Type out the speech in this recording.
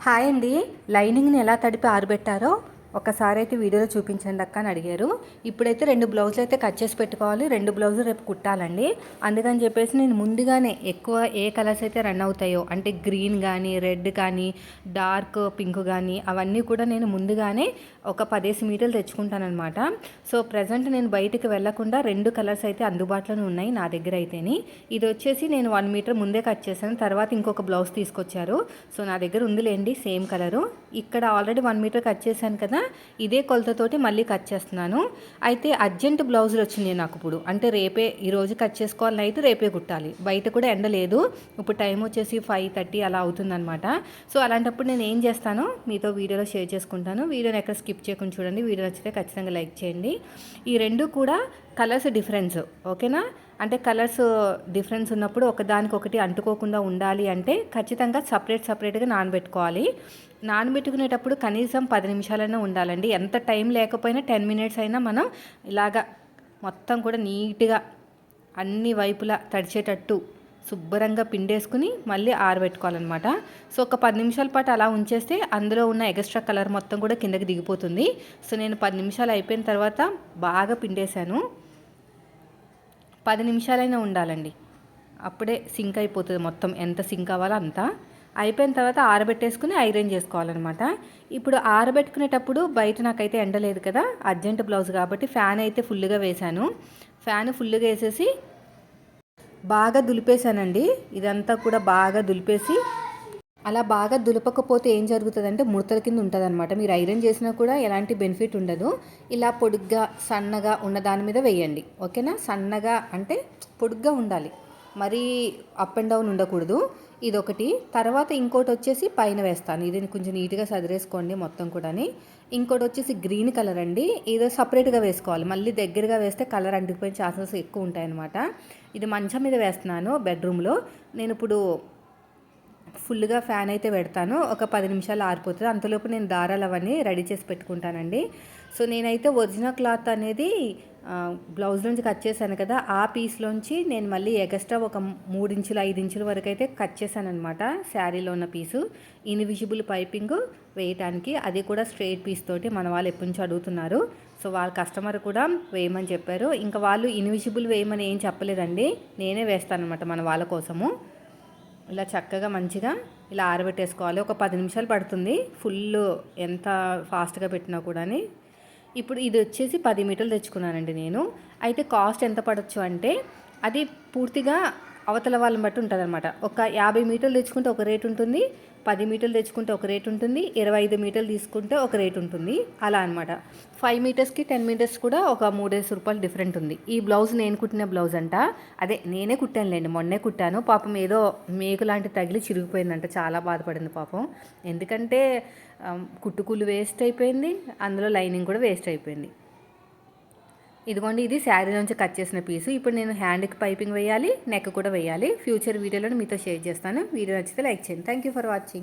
Hi అండి. లైనింగ్ని ఎలా తడిపి ఆరబెట్టారో ఒకసారి అయితే వీడియోలో చూపించండి అక్క అని అడిగారు. ఇప్పుడైతే 2 బ్లౌజులు అయితే కట్ చేసి పెట్టుకోవాలి. 2 బ్లౌజులు రేపు కుట్టాలండి. అందుకని చెప్పేసి నేను ముందుగానే ఎక్కువ ఏ కలర్స్ అయితే రన్ అవుతాయో అంటే గ్రీన్ కానీ, రెడ్ కానీ, డార్క్ పింక్ కానీ అవన్నీ కూడా నేను ముందుగానే ఒక 10 మీటర్లు తెచ్చుకుంటానమాట. సో ప్రజెంట్ నేను బయటికి వెళ్లకుండా 2 కలర్స్ అయితే అందుబాటులోనే ఉన్నాయి నా దగ్గర అయితేని. ఇది వచ్చేసి నేను 1 మీటర్ ముందే కట్ చేశాను. తర్వాత ఇంకొక బ్లౌజ్ తీసుకొచ్చారు. సో నా దగ్గర ఉందిలేండి సేమ్ కలరు. ఇక్కడ ఆల్రెడీ 1 మీటర్ కట్ చేశాను కదా, ఇదే కొలతతోటి మళ్ళీ కట్ చేస్తున్నాను. అయితే అర్జెంట్ బ్లౌజులు వచ్చినాయి నాకు ఇప్పుడు. అంటే రేపే ఈరోజు కట్ చేసుకోవాలని అయితే రేపే కుట్టాలి. బయట కూడా ఎండ లేదు. ఇప్పుడు టైం వచ్చేసి 5:30 అలా అవుతుందన్నమాట. సో అలాంటప్పుడు నేను ఏం చేస్తానో మీతో వీడియోలో షేర్ చేసుకుంటాను. వీడియోని ఎక్కడ స్కిప్ చేయకుండా చూడండి. వీడియో నచ్చితే ఖచ్చితంగా లైక్ చేయండి. ఈ రెండు కూడా కలర్స్ డిఫరెన్స్, ఓకేనా? అంటే కలర్స్ డిఫరెన్స్ ఉన్నప్పుడు ఒకదానికొకటి అంటుకోకుండా ఉండాలి అంటే ఖచ్చితంగా సపరేట్గా నానబెట్టుకోవాలి. నానబెట్టుకునేటప్పుడు కనీసం 10 నిమిషాలైనా ఉండాలండి. ఎంత టైం లేకపోయినా 10 మినిట్స్ అయినా మనం ఇలాగా మొత్తం కూడా నీట్గా అన్ని వైపులా తడిచేటట్టు శుభ్రంగా పిండేసుకుని మళ్ళీ ఆరబెట్టుకోవాలన్నమాట. సో ఒక 10 నిమిషాల పాటు అలా ఉంచేస్తే అందులో ఉన్న ఎక్స్ట్రా కలర్ మొత్తం కూడా కిందకి దిగిపోతుంది. సో నేను 10 నిమిషాలు అయిపోయిన తర్వాత బాగా పిండేశాను. 10 నిమిషాలైనా ఉండాలండి. అప్పుడే సింక్ అయిపోతుంది మొత్తం, ఎంత సింక్ అవ్వాలో అంతా. అయిపోయిన తర్వాత ఆరబెట్టేసుకుని ఐరన్ చేసుకోవాలన్నమాట. ఇప్పుడు ఆరబెట్టుకునేటప్పుడు బయట నాకైతే ఎండలేదు కదా, అర్జెంట్ బ్లౌజ్ కాబట్టి ఫ్యాన్ అయితే ఫుల్గా వేశాను. ఫ్యాన్ ఫుల్గా వేసేసి బాగా దులిపేశానండి. ఇదంతా కూడా బాగా దులిపేసి, అలా బాగా దులపకపోతే ఏం జరుగుతుందంటే ముడతల కింద ఉంటుంది అనమాట. మీరు ఐరన్ చేసినా కూడా ఎలాంటి బెనిఫిట్ ఉండదు. ఇలా పొడుగ్గా సన్నగా ఉన్న దాని మీద వేయండి, ఓకేనా? సన్నగా అంటే పొడుగ్గా ఉండాలి, మరీ అప్ అండ్ డౌన్ ఉండకూడదు. ఇదొకటి. తర్వాత ఇంకోటి వచ్చేసి పైన వేస్తాను. ఇది కొంచెం నీట్గా సదిరేసుకోండి మొత్తం కూడా. ఇంకోటి వచ్చేసి గ్రీన్ కలర్ అండి. ఇది సపరేట్గా వేసుకోవాలి. మళ్ళీ దగ్గరగా వేస్తే కలర్ అంటుకుపోయిన ఛాన్సెస్ ఎక్కువ ఉంటాయన్నమాట. ఇది మంచం మీద వేస్తున్నాను బెడ్రూమ్లో. నేను ఇప్పుడు ఫుల్గా ఫ్యాన్ అయితే పెడతాను. ఒక 10 నిమిషాలు ఆరిపోతుంది. అంతలోపు నేను దారాలు అవన్నీ రెడీ చేసి పెట్టుకుంటానండి. సో నేనైతే ఒరిజినల్ క్లాత్ అనేది బ్లౌజ్ నుంచి కట్ చేశాను కదా, ఆ పీస్లోంచి నేను మళ్ళీ ఎక్స్ట్రా ఒక 3 ఇంచులు 5 ఇంచుల వరకు అయితే కట్ చేశాను అనమాట. శారీలో ఉన్న పీసు ఇన్విజిబుల్ పైపింగ్ వేయటానికి, అది కూడా స్ట్రైట్ పీస్ తోటి. మన వాళ్ళు ఎప్పటి నుంచి అడుగుతున్నారు. సో వాళ్ళ కస్టమర్ కూడా వేయమని చెప్పారు. ఇంకా వాళ్ళు ఇన్విజిబుల్ వేయమని ఏం చెప్పలేదండి, నేనే వేస్తాను అనమాట మన వాళ్ళ కోసము. ఇలా చక్కగా మంచిగా ఇలా ఆరబెట్టేసుకోవాలి. ఒక 10 నిమిషాలు పడుతుంది ఫుల్, ఎంత ఫాస్ట్గా పెట్టినా కూడా. ఇప్పుడు ఇది వచ్చేసి 10 మీటర్లు తెచ్చుకున్నానండి నేను. అయితే కాస్ట్ ఎంత పడవచ్చు అంటే అది పూర్తిగా అవతల వాళ్ళని బట్టి ఉంటుంది అనమాట. ఒక 50 మీటర్లు తెచ్చుకుంటే ఒక రేట్ ఉంటుంది, 10 మీటర్లు తెచ్చుకుంటే ఒక రేట్ ఉంటుంది, 25 మీటర్లు తీసుకుంటే ఒక రేట్ ఉంటుంది, అలా అనమాట. 5 మీటర్స్కి 10 మీటర్స్ కూడా ఒక 3 రూపాయలు డిఫరెంట్ ఉంది. ఈ బ్లౌజ్ నేను కుట్టిన బ్లౌజ్ అంట. అదే నేనే కుట్టానులేండి, మొన్నే కుట్టాను. పాపం ఏదో మేకు లాంటి తగిలి చిరిగిపోయిందంట. చాలా బాధపడింది పాపం. ఎందుకంటే కుట్టుకూలు వేస్ట్ అయిపోయింది, అందులో లైనింగ్ కూడా వేస్ట్ అయిపోయింది. ఇదిగోండి, ఇది శారీ నుంచి కట్ చేసిన పీసు. ఇప్పుడు నేను హ్యాండ్కి పైపింగ్ వేయాలి, నెక్ కూడా వేయాలి. ఫ్యూచర్ వీడియోలో మీతో షేర్ చేస్తాను. వీడియో నచ్చితే లైక్ చేయండి. Thank you for watching.